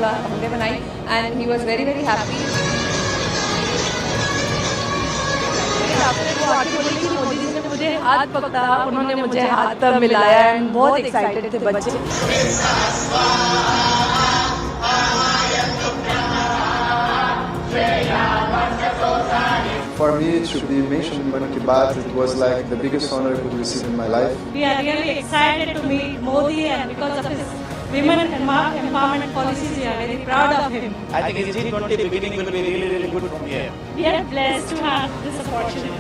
हमने बनाई and he was very very happy. आपने वो आके बोली कि मोदी जी ने मुझे हाथ पकड़ा, उन्होंने मुझे हाथ मिलाया एंड बहुत एक्साइटेड थे बच्चे। For me, to be mentioned in Mann Ki Baat, it was like the biggest honor I could receive in my life. We are really excited to meet Modi, and because of his women empowerment policies, we are very proud of him. I think his G20 beginning will be really, really good from here. We are blessed to have this opportunity.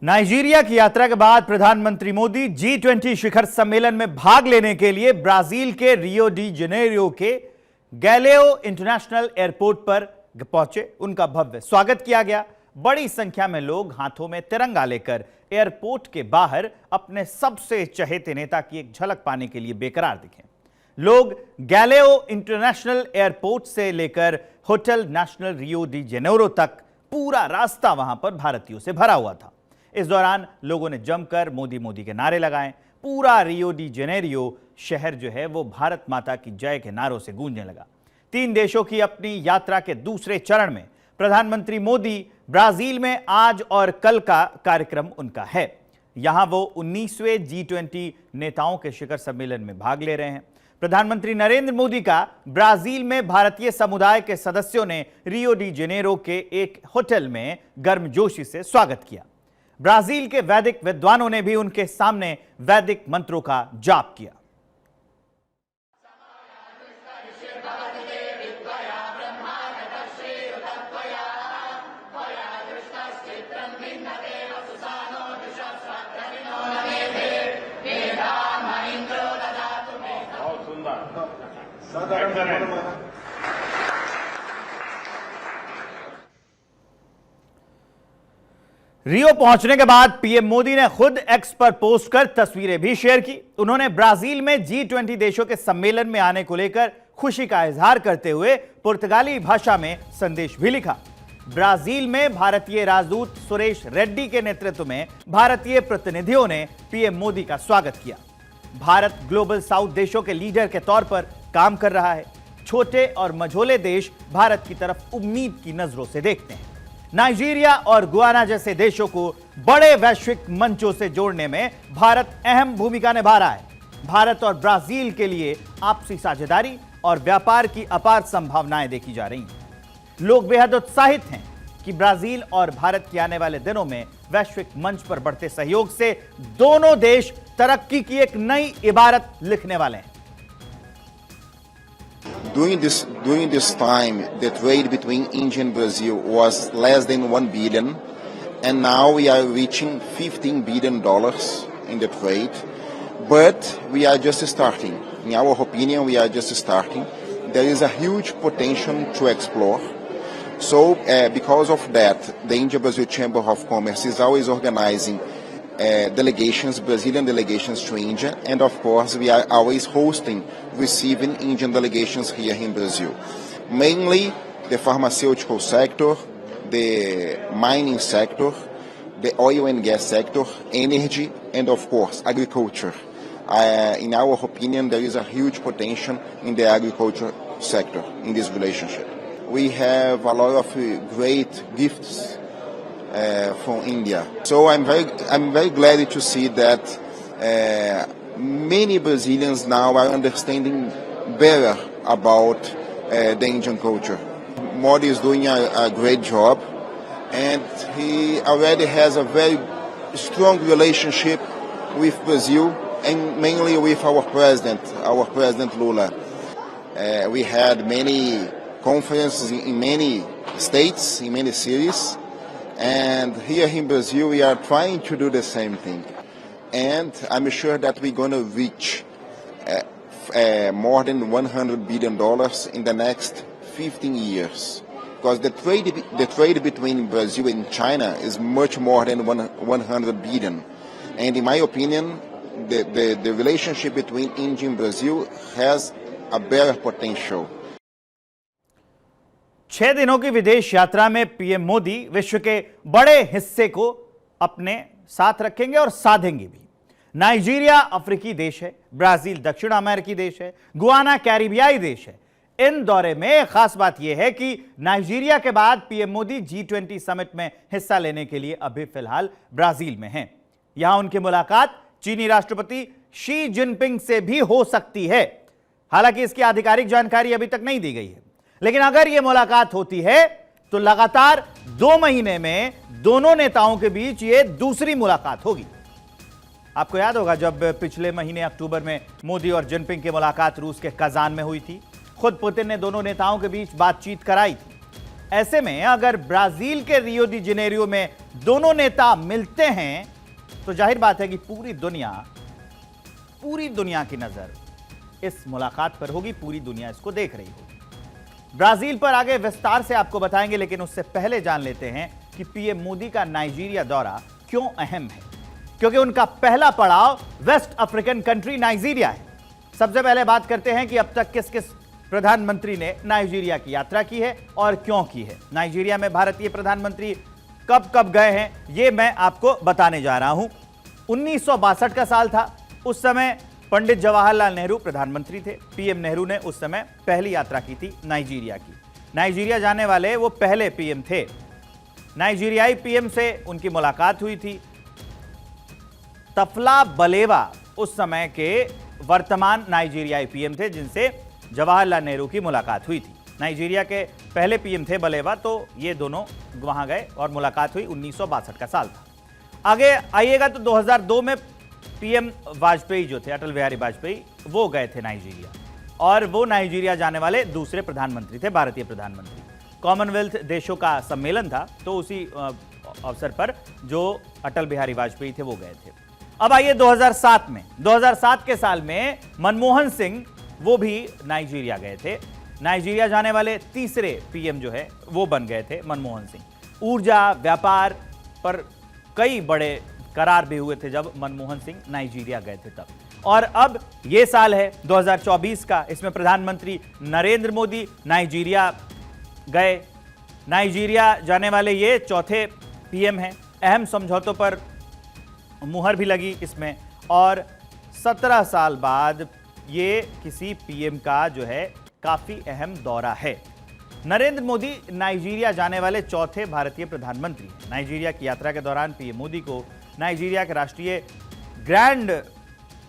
Nigeria की यात्रा के बाद प्रधानमंत्री Modi G20 शिखर सम्मेलन में भाग लेने के लिए ब्राजील के रियो डी जेनेरियो के गैलेओ इंटरनेशनल एयरपोर्ट पर पहुंचे। उनका भव्य स्वागत किया गया। बड़ी संख्या में लोग हाथों में तिरंगा लेकर एयरपोर्ट के बाहर अपने सबसे चहेते नेता की एक झलक पाने के लिए बेकरार दिखे। लोग गैलेओ इंटरनेशनल एयरपोर्ट से लेकर hotel national Rio de Janeiro तक पूरा रास्ता वहां पर भारतीयों से भरा हुआ था। इस दौरान लोगों ने जमकर मोदी मोदी के नारे लगाए। पूरा रियो डी जेनेरियो शहर जो है वो भारत माता की जय के नारों से गूंजने लगा। 3 देशों की अपनी यात्रा के दूसरे चरण में प्रधानमंत्री मोदी ब्राजील में आज और कल का कार्यक्रम उनका है। यहां वो 19वें G20 नेताओं के शिखर सम्मेलन में भाग ले रहे हैं। प्रधानमंत्री नरेंद्र मोदी का ब्राजील में भारतीय समुदाय के सदस्यों ने रियो डी जेनेरो के एक होटल में गर्मजोशी से स्वागत किया। ब्राजील के वैदिक विद्वानों ने भी उनके सामने वैदिक मंत्रों का जाप किया। रियो पहुंचने के बाद पीएम मोदी ने खुद एक्स पर पोस्ट कर तस्वीरें भी शेयर की। उन्होंने ब्राजील में G20 देशों के सम्मेलन में आने को लेकर खुशी का इजहार करते हुए पुर्तगाली भाषा में संदेश भी लिखा। ब्राजील में भारतीय राजदूत सुरेश रेड्डी के नेतृत्व में भारतीय प्रतिनिधियों ने पीएम मोदी का स्वागत किया। भारत ग्लोबल साउथ देशों के लीडर के तौर पर काम कर रहा है। छोटे और मझोले देश भारत की तरफ उम्मीद की नजरों से देखते हैं। नाइजीरिया और गुयाना जैसे देशों को बड़े वैश्विक मंचों से जोड़ने में भारत अहम भूमिका निभा रहा है। भारत और ब्राजील के लिए आपसी साझेदारी और व्यापार की अपार संभावनाएं देखी जा रही हैं। लोग बेहद उत्साहित हैं कि ब्राजील और भारत के आने वाले दिनों में वैश्विक मंच पर बढ़ते सहयोग से दोनों देश तरक्की की एक नई इबारत लिखने वाले हैं। During this time, the trade between India and Brazil was less than 1 billion, and now we are reaching $15 billion in the trade. But we are just starting. In our opinion, we are just starting. There is a huge potential to explore. So, because of that, the India-Brazil Chamber of Commerce is always organizing delegations, Brazilian delegations to India, and of course we are always receiving Indian delegations here in Brazil. Mainly the pharmaceutical sector, the mining sector, the oil and gas sector, energy, and of course agriculture. In our opinion, there is a huge potential in the agriculture sector in this relationship. We have a lot of great gifts from India. So I'm very glad to see that many Brazilians now are understanding better about the Indian culture. Modi is doing a great job, and he already has a very strong relationship with Brazil, and mainly with our President Lula. We had many conferences in many states, in many cities. And here in Brazil, we are trying to do the same thing. And I'm sure that we're going to reach more than $100 billion in the next 15 years. Because the trade between Brazil and China is much more than 100 billion. And in my opinion, the relationship between India and Brazil has a better potential. 6 दिनों की विदेश यात्रा में PM Modi विश्व के बड़े हिस्से को अपने साथ रखेंगे और साधेंगे भी। नाइजीरिया अफ्रीकी देश है, ब्राजील दक्षिण अमेरिकी देश है, गुआना कैरिबियाई देश है। इन दौरे में खास बात यह है कि नाइजीरिया के बाद पीएम मोदी G20 समिट में हिस्सा लेने के लिए अभी फिलहाल ब्राजील में हैं। यहां उनकी मुलाकात चीनी राष्ट्रपति शी जिनपिंग से भी हो सकती है। हालांकि इसकी आधिकारिक जानकारी अभी तक नहीं दी गई है, लेकिन अगर यह मुलाकात होती है तो लगातार 2 महीने में दोनों नेताओं के बीच यह दूसरी मुलाकात होगी। आपको याद होगा जब पिछले महीने अक्टूबर में मोदी और जिनपिंग की मुलाकात रूस के कजान में हुई थी, खुद पुतिन ने दोनों नेताओं के बीच बातचीत कराई थी। ऐसे में अगर ब्राजील के रियो डी जेनेरियो में दोनों नेता मिलते हैं तो जाहिर बात है कि पूरी दुनिया की नजर इस मुलाकात पर होगी, पूरी दुनिया इसको देख रही होगी। ब्राजील पर आगे विस्तार से आपको बताएंगे, लेकिन उससे पहले जान लेते हैं कि पीएम मोदी का नाइजीरिया दौरा क्यों अहम है। क्योंकि उनका पहला पड़ाव वेस्ट अफ्रीकन कंट्री नाइजीरिया है। सबसे पहले बात करते हैं कि अब तक किस किस प्रधानमंत्री ने नाइजीरिया की यात्रा की है और क्यों की है। नाइजीरिया में भारतीय प्रधानमंत्री कब कब गए हैं, यह मैं आपको बताने जा रहा हूं। 1962 का साल था, उस समय पंडित जवाहरलाल नेहरू प्रधानमंत्री थे। पीएम नेहरू ने उस समय पहली यात्रा की थी नाइजीरिया की। नाइजीरिया जाने वाले वो पहले पीएम थे। नाइजीरियाई पीएम से उनकी मुलाकात हुई थी। तफला बलेवा उस समय के वर्तमान नाइजीरियाई पीएम थे जिनसे जवाहरलाल नेहरू की मुलाकात हुई थी। नाइजीरिया के पहले पीएम थे बलेवा, तो ये दोनों वहां गए और मुलाकात हुई। 1962 का साल था। आगे आइएगा तो 2002 में पीएम वाजपेयी जो थे, अटल बिहारी वाजपेयी, वो गए थे नाइजीरिया और वो नाइजीरिया जाने वाले दूसरे प्रधानमंत्री थे, भारतीय प्रधानमंत्री। कॉमनवेल्थ देशों का सम्मेलन था, तो उसी अवसर पर जो अटल बिहारी वाजपेयी थे वो गए थे। अब आइए 2007 में, 2007 के साल में मनमोहन सिंह वो भी नाइजीरिया गए थे। नाइजीरिया जाने वाले तीसरे पीएम जो है वो बन गए थे मनमोहन सिंह। ऊर्जा व्यापार पर कई बड़े करार भी हुए थे जब मनमोहन सिंह नाइजीरिया गए थे तब। और अब ये साल है 2024 का, इसमें प्रधानमंत्री नरेंद्र मोदी नाइजीरिया गए। नाइजीरिया जाने वाले ये चौथे पीएम हैं। अहम समझौतों पर मुहर भी लगी इसमें और 17 साल बाद ये किसी पीएम का जो है काफी अहम दौरा है। नरेंद्र मोदी नाइजीरिया जाने वाले चौथे भारतीय प्रधानमंत्री हैं। नाइजीरिया की यात्रा के दौरान पीएम मोदी को नाइजीरिया के राष्ट्रीय grand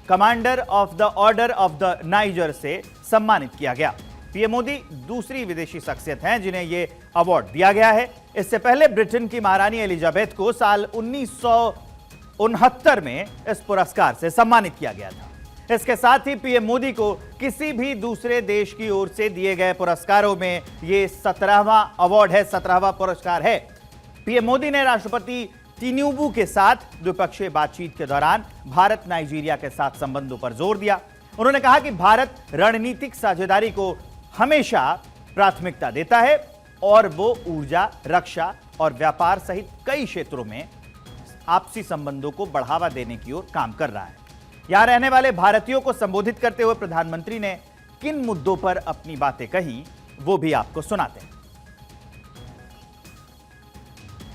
commander of the order of the niger से सम्मानित किया गया। पीएम मोदी दूसरी विदेशी शख्सियत हैं जिन्हें यह अवार्ड दिया गया है। इससे पहले ब्रिटेन की महारानी एलिजाबेथ को साल 1969 में इस पुरस्कार से सम्मानित किया गया था। इसके साथ ही पीएम मोदी को किसी भी दूसरे देश की ओर से दिए गए पुरस्कारों में यह 17वां अवार्ड है, 17वां पुरस्कार है। पीएम मोदी ने राष्ट्रपति तिनुबू के साथ द्विपक्षीय बातचीत के दौरान भारत नाइजीरिया के साथ संबंधों पर जोर दिया। उन्होंने कहा कि भारत रणनीतिक साझेदारी को हमेशा प्राथमिकता देता है और वो ऊर्जा, रक्षा और व्यापार सहित कई क्षेत्रों में आपसी संबंधों को बढ़ावा देने की ओर काम कर रहा है। यहां रहने वाले भारतीयों को संबोधित करते हुए प्रधानमंत्री ने किन मुद्दों पर अपनी बातें कही वो भी आपको सुनाते हैं।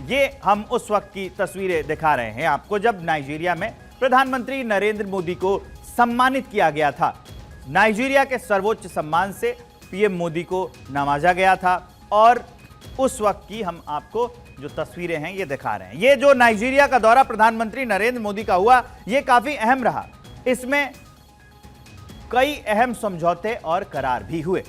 ये हम उस वक्त की तस्वीरें दिखा रहे हैं आपको जब नाइजीरिया में प्रधानमंत्री नरेंद्र मोदी को सम्मानित किया गया था। नाइजीरिया के सर्वोच्च सम्मान से पीएम मोदी को नवाजा गया था और उस वक्त की हम आपको जो तस्वीरें हैं ये दिखा रहे हैं। ये जो नाइजीरिया का दौरा प्रधानमंत्री नरेंद्र मोदी का हुआ ये काफी अहम रहा। इसमें कई अहम समझौते और करार भी हुए।